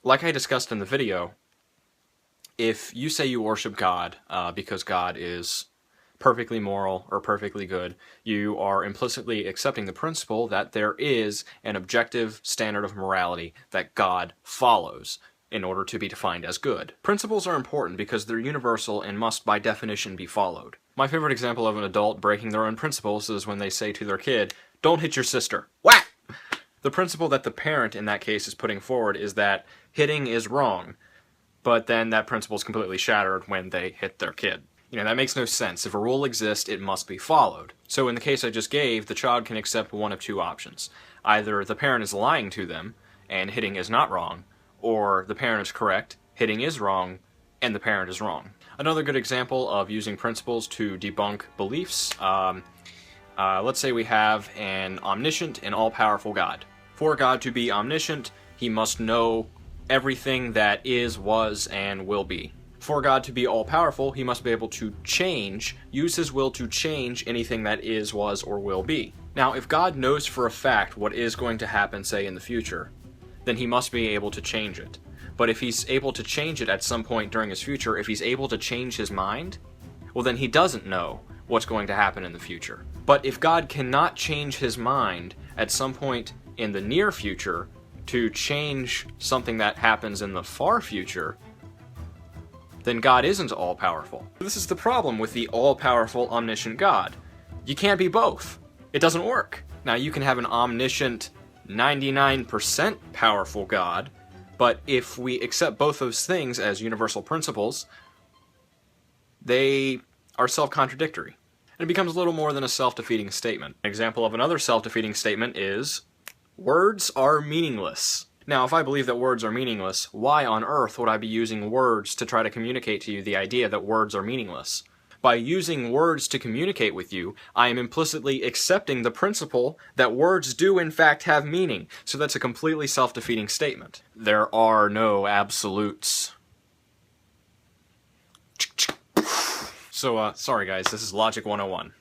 Like I discussed in the video, if you say you worship God because God is perfectly moral or perfectly good, you are implicitly accepting the principle that there is an objective standard of morality that God follows in order to be defined as good. Principles are important because they're universal and must by definition be followed. My favorite example of an adult breaking their own principles is when they say to their kid, "Don't hit your sister." Whack! The principle that the parent in that case is putting forward is that hitting is wrong, but then that principle is completely shattered when they hit their kid. That makes no sense. If a rule exists, it must be followed. So in the case I just gave, the child can accept one of two options. Either the parent is lying to them, and hitting is not wrong, or the parent is correct, hitting is wrong, and the parent is wrong. Another good example of using principles to debunk beliefs, let's say we have an omniscient and all-powerful God. For God to be omniscient, he must know everything that is, was, and will be. For God to be all-powerful, he must be able to use his will to change anything that is, was, or will be. Now, if God knows for a fact what is going to happen, say, in the future, then he must be able to change it. But if he's able to change it at some point during his future, if he's able to change his mind, well, then he doesn't know what's going to happen in the future. But if God cannot change his mind at some point in the near future to change something that happens in the far future, then God isn't all-powerful. This is the problem with the all-powerful, omniscient God. You can't be both. It doesn't work. Now, you can have an omniscient, 99% powerful God, but if we accept both those things as universal principles, they are self-contradictory. And it becomes a little more than a self-defeating statement. An example of another self-defeating statement is, words are meaningless. Now, if I believe that words are meaningless, why on earth would I be using words to try to communicate to you the idea that words are meaningless? By using words to communicate with you, I am implicitly accepting the principle that words do in fact have meaning. So that's a completely self-defeating statement. There are no absolutes. So, sorry guys, this is Logic 101.